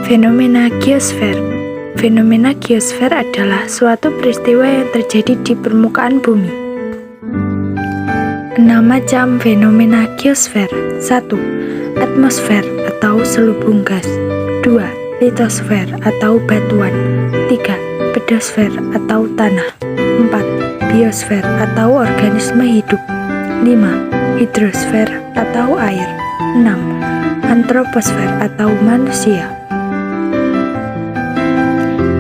Fenomena geosfer. Fenomena geosfer adalah suatu peristiwa yang terjadi di permukaan bumi. 6 macam fenomena geosfer. 1. Atmosfer atau selubung gas. 2. Litosfer atau batuan. 3. Pedosfer atau tanah. 4. Biosfer atau organisme hidup. 5. Hidrosfer atau air. 6. Antroposfer atau manusia.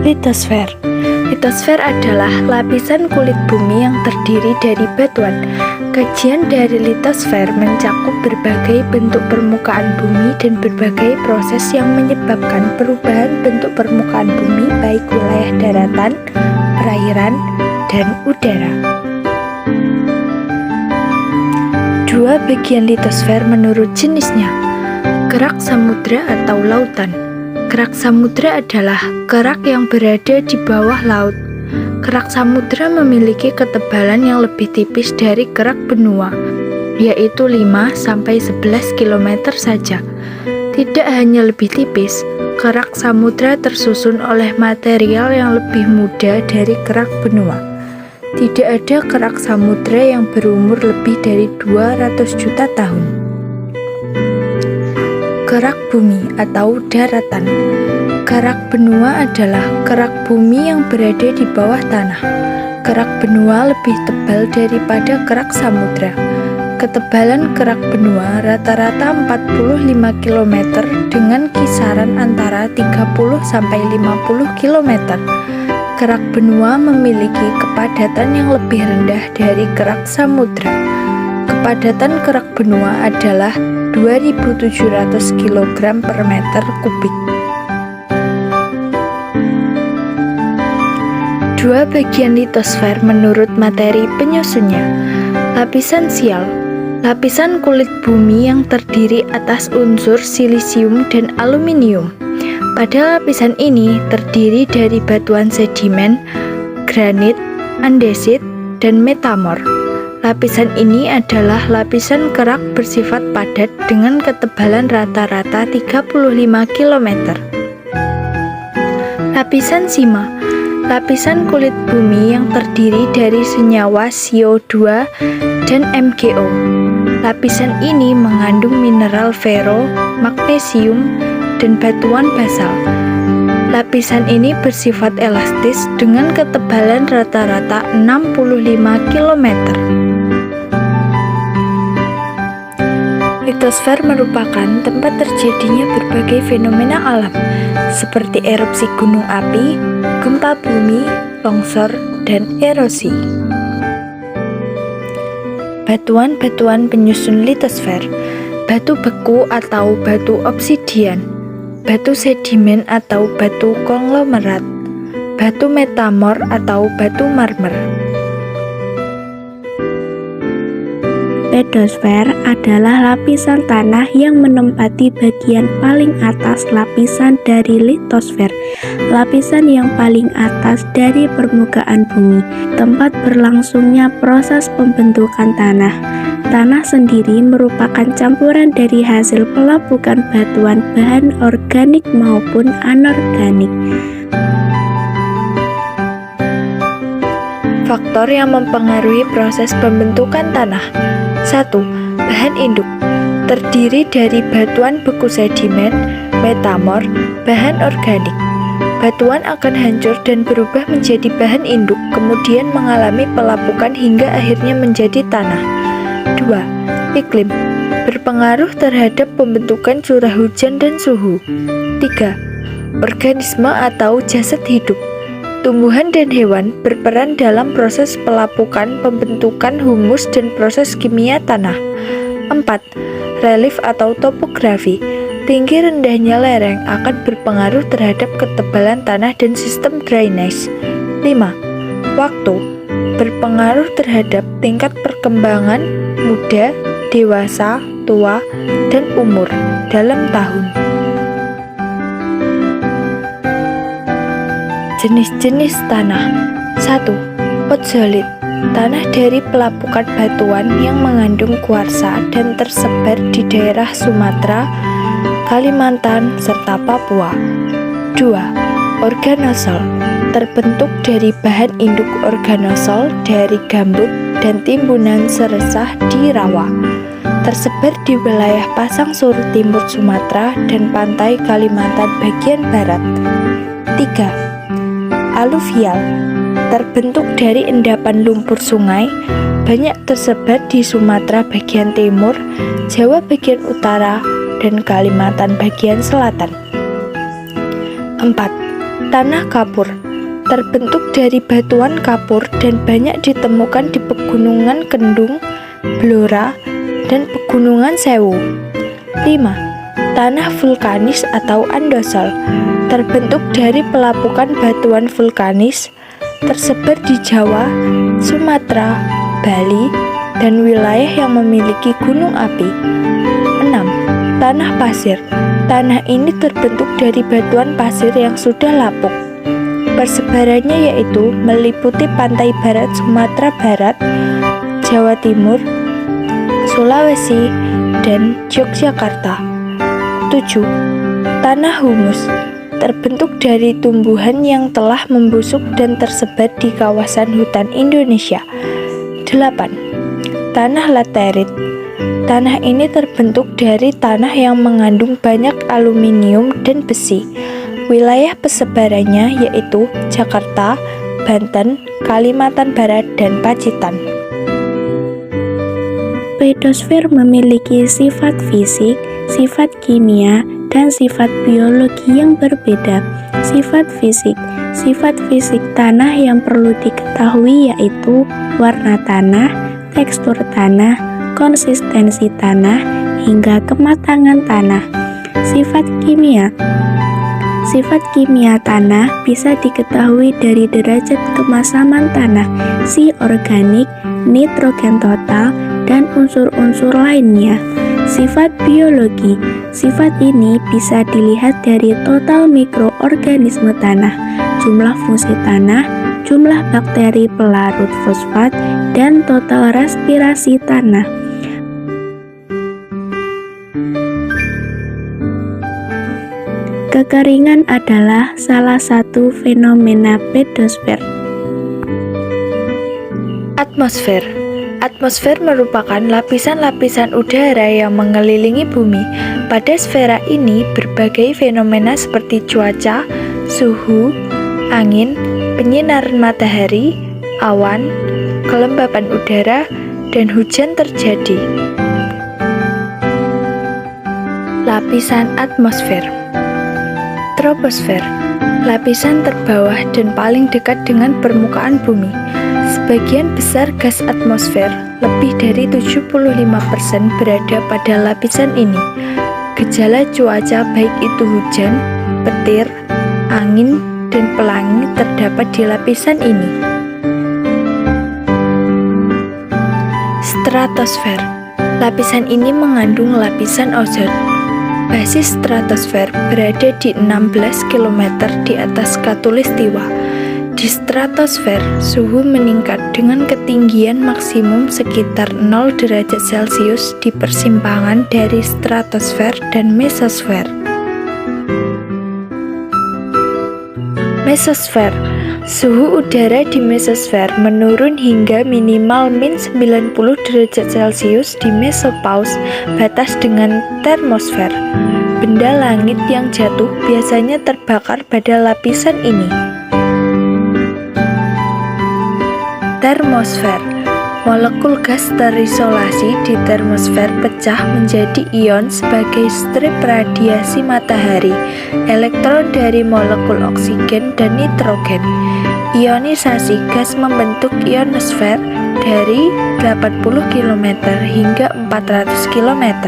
Litosfer. Litosfer adalah lapisan kulit bumi yang terdiri dari batuan. Kajian dari litosfer mencakup berbagai bentuk permukaan bumi dan berbagai proses yang menyebabkan perubahan bentuk permukaan bumi baik wilayah daratan, perairan, dan udara. 2 bagian litosfer menurut jenisnya. Kerak samudra atau lautan. Kerak samudra adalah kerak yang berada di bawah laut. Kerak samudra memiliki ketebalan yang lebih tipis dari kerak benua, yaitu 5-11 km saja. Tidak hanya lebih tipis, kerak samudra tersusun oleh material yang lebih muda dari kerak benua. Tidak ada kerak samudra yang berumur lebih dari 200 juta tahun. Kerak bumi atau daratan. Kerak benua adalah kerak bumi yang berada di bawah tanah. Kerak benua lebih tebal daripada kerak samudra. Ketebalan kerak benua rata-rata 45 km dengan kisaran antara 30-50 km. Kerak benua memiliki kepadatan yang lebih rendah dari kerak samudra. Kepadatan kerak benua adalah 2.700 kg per meter kubik. 2 bagian litosfer menurut materi penyusunnya. Lapisan sial. Lapisan kulit bumi yang terdiri atas unsur silisium dan aluminium. Pada lapisan ini terdiri dari batuan sedimen, granit, andesit, dan metamor. Lapisan ini adalah lapisan kerak bersifat padat dengan ketebalan rata-rata 35 km. Lapisan sima. Lapisan kulit bumi yang terdiri dari senyawa CO2 dan MgO. Lapisan ini mengandung mineral fero, magnesium, dan batuan basal. Lapisan ini bersifat elastis dengan ketebalan rata-rata 65 km. Litosfer merupakan tempat terjadinya berbagai fenomena alam, seperti erupsi gunung api, gempa bumi, longsor, dan erosi. Batuan-batuan penyusun litosfer. Batu beku atau batu obsidian, batu sedimen atau batu konglomerat, batu metamor atau batu marmer. Pedosfer adalah lapisan tanah yang menempati bagian paling atas lapisan dari litosfer, lapisan yang paling atas dari permukaan bumi, tempat berlangsungnya proses pembentukan tanah. Tanah sendiri merupakan campuran dari hasil pelapukan batuan bahan organik maupun anorganik. Faktor yang mempengaruhi proses pembentukan tanah. 1. Bahan induk. Terdiri dari batuan beku sedimen, metamor, bahan organik. Batuan akan hancur dan berubah menjadi bahan induk, kemudian mengalami pelapukan hingga akhirnya menjadi tanah. 2. Iklim. Berpengaruh terhadap pembentukan curah hujan dan suhu. 3. Organisme atau jasad hidup. Tumbuhan dan hewan berperan dalam proses pelapukan, pembentukan humus, dan proses kimia tanah. 4. Relief atau topografi. Tinggi rendahnya lereng akan berpengaruh terhadap ketebalan tanah dan sistem drainase. 5. Waktu. Berpengaruh terhadap tingkat perkembangan muda, dewasa, tua, dan umur dalam tahun. Jenis-jenis tanah. 1. Potzolit. Tanah dari pelapukan batuan yang mengandung kuarsa dan tersebar di daerah Sumatera, Kalimantan, serta Papua. 2. Organosol terbentuk dari bahan induk organosol dari gambut dan timbunan seresah di rawa. Tersebar di wilayah Pasang Surut Timur Sumatera dan pantai Kalimantan bagian barat. 3. Aluvial terbentuk dari endapan lumpur sungai, banyak tersebar di Sumatera bagian timur, Jawa bagian utara, dan Kalimantan bagian selatan. 4. Tanah kapur terbentuk dari batuan kapur dan banyak ditemukan di pegunungan Kendung, Blora, dan pegunungan Sewu. 5. Tanah vulkanis atau andosol terbentuk dari pelapukan batuan vulkanis, tersebar di Jawa, Sumatera, Bali, dan wilayah yang memiliki gunung api. 6. Tanah pasir. Tanah ini terbentuk dari batuan pasir yang sudah lapuk. Persebarannya yaitu meliputi pantai barat Sumatera Barat, Jawa Timur, Sulawesi, dan Yogyakarta. 7. Tanah humus terbentuk dari tumbuhan yang telah membusuk dan tersebar di kawasan hutan Indonesia. 8. Tanah laterit. Tanah ini terbentuk dari tanah yang mengandung banyak aluminium dan besi. Wilayah persebarannya yaitu Jakarta, Banten, Kalimantan Barat, dan Pacitan. Pedosfer memiliki sifat fisik, sifat kimia, dan sifat biologi yang berbeda. Sifat fisik tanah yang perlu diketahui yaitu warna tanah, tekstur tanah, konsistensi tanah, hingga kematangan tanah. Sifat kimia tanah bisa diketahui dari derajat kemasaman tanah, si organik, nitrogen total, dan unsur-unsur lainnya. Sifat biologi. Sifat ini bisa dilihat dari total mikroorganisme tanah, jumlah fungsi tanah, jumlah bakteri pelarut fosfat, dan total respirasi tanah. Kekeringan adalah salah satu fenomena pedosfer. Atmosfer. Atmosfer merupakan lapisan-lapisan udara yang mengelilingi bumi. Pada sfera ini, berbagai fenomena seperti cuaca, suhu, angin, penyinaran matahari, awan, kelembapan udara, dan hujan terjadi. Lapisan atmosfer. Troposfer, lapisan terbawah dan paling dekat dengan permukaan bumi. Sebagian besar gas atmosfer, lebih dari 75% berada pada lapisan ini. Gejala cuaca baik itu hujan, petir, angin, dan pelangi terdapat di lapisan ini. Stratosfer, lapisan ini mengandung lapisan ozon. Basis stratosfer berada di 16 km di atas khatulistiwa. Di stratosfer, suhu meningkat dengan ketinggian maksimum sekitar 0 derajat Celcius di persimpangan dari stratosfer dan mesosfer. Mesosfer, suhu udara di mesosfer menurun hingga minimal -90 derajat Celcius di mesopause, batas dengan termosfer. Benda langit yang jatuh biasanya terbakar pada lapisan ini. Termosfer, molekul gas terisolasi di termosfer pecah menjadi ion sebagai strip radiasi matahari, elektron dari molekul oksigen dan nitrogen. Ionisasi gas membentuk ionosfer dari 80 km hingga 400 km.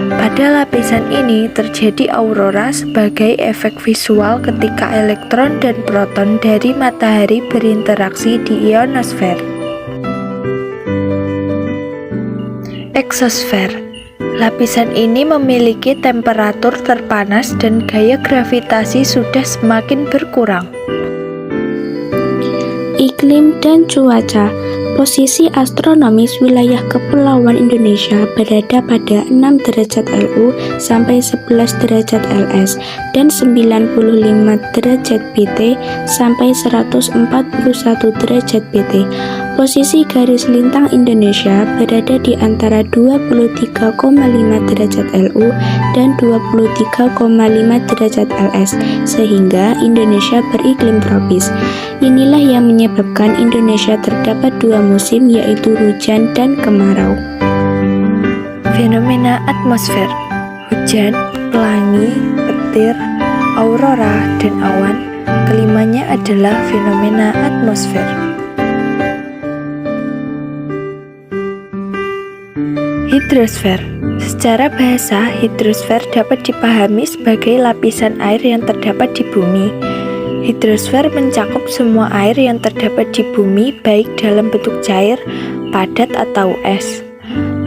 Pada lapisan ini terjadi aurora sebagai efek visual ketika elektron dan proton dari matahari berinteraksi di ionosfer. Eksosfer, lapisan ini memiliki temperatur terpanas dan gaya gravitasi sudah semakin berkurang. Iklim dan cuaca. Posisi astronomis wilayah Kepulauan Indonesia berada pada 6 derajat LU sampai 11 derajat LS dan 95 derajat BT sampai 141 derajat BT. Posisi garis lintang Indonesia berada di antara 23,5 derajat LU dan 23,5 derajat LS, sehingga Indonesia beriklim tropis. Inilah yang menyebabkan Indonesia terdapat dua musim, yaitu hujan dan kemarau. Fenomena atmosfer: hujan, pelangi, petir, aurora, dan awan. Kelimanya adalah fenomena atmosfer. Hidrosfer. Secara bahasa, hidrosfer dapat dipahami sebagai lapisan air yang terdapat di bumi. Hidrosfer mencakup semua air yang terdapat di bumi, baik dalam bentuk cair, padat, atau es.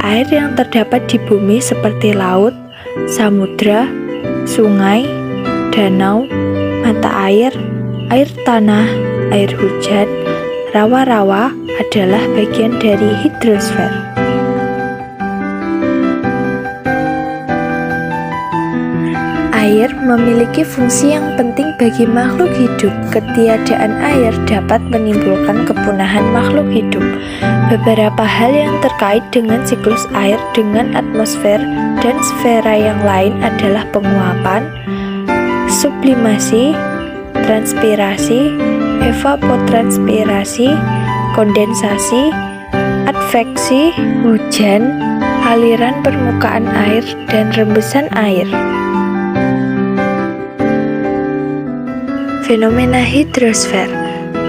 Air yang terdapat di bumi seperti laut, samudra, sungai, danau, mata air, air tanah, air hujan, rawa-rawa adalah bagian dari hidrosfer. Air memiliki fungsi yang penting bagi makhluk hidup. Ketiadaan air dapat menimbulkan kepunahan makhluk hidup. Beberapa hal yang terkait dengan siklus air dengan atmosfer dan sfera yang lain adalah penguapan, sublimasi, transpirasi, evapotranspirasi, kondensasi, adveksi, hujan, aliran permukaan air, dan rembesan air. Fenomena hidrosfer: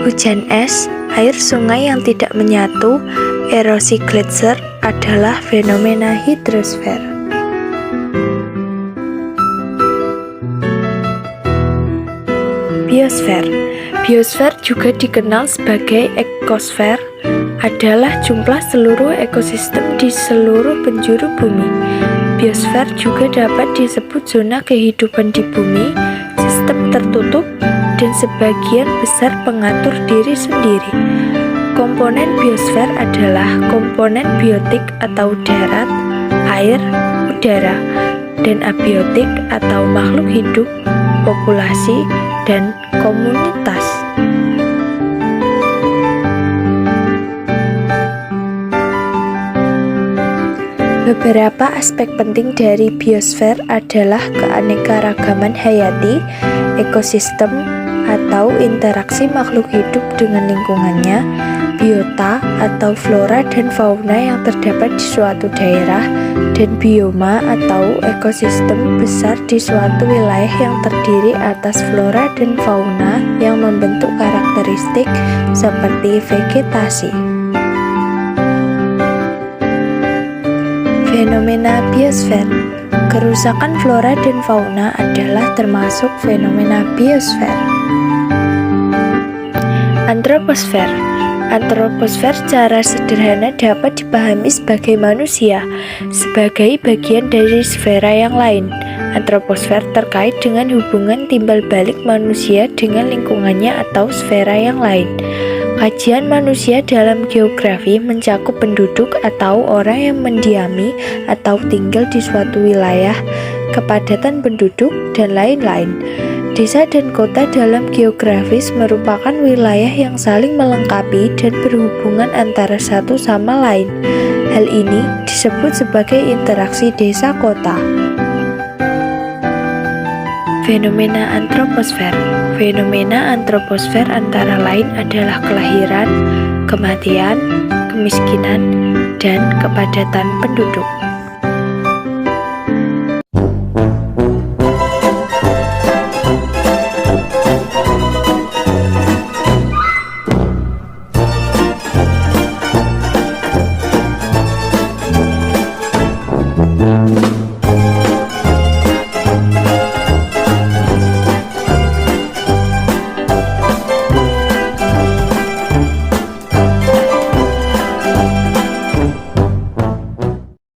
hujan es, air sungai yang tidak menyatu, erosi gletser adalah fenomena hidrosfer. Biosfer. Biosfer juga dikenal sebagai ekosfer, adalah jumlah seluruh ekosistem di seluruh penjuru bumi. Biosfer juga dapat disebut zona kehidupan di bumi, sistem tertutup, dan sebagian besar pengatur diri sendiri. Komponen biosfer adalah komponen biotik atau darat, air, udara, dan abiotik atau makhluk hidup, populasi, dan komunitas. Beberapa aspek penting dari biosfer adalah keanekaragaman hayati, ekosistem, atau interaksi makhluk hidup dengan lingkungannya, biota atau flora dan fauna yang terdapat di suatu daerah, dan bioma atau ekosistem besar di suatu wilayah yang terdiri atas flora dan fauna yang membentuk karakteristik seperti vegetasi. Fenomena biosfer. Kerusakan flora dan fauna adalah termasuk fenomena biosfer. Antroposfer. Antroposfer secara sederhana dapat dipahami sebagai manusia, sebagai bagian dari sfera yang lain. Antroposfer terkait dengan hubungan timbal balik manusia dengan lingkungannya atau sfera yang lain. Kajian manusia dalam geografi mencakup penduduk atau orang yang mendiami atau tinggal di suatu wilayah, kepadatan penduduk, dan lain-lain. Desa dan kota dalam geografis merupakan wilayah yang saling melengkapi dan berhubungan antara satu sama lain. Hal ini disebut sebagai interaksi desa-kota. Fenomena antroposfer. Fenomena antroposfer antara lain adalah kelahiran, kematian, kemiskinan, dan kepadatan penduduk.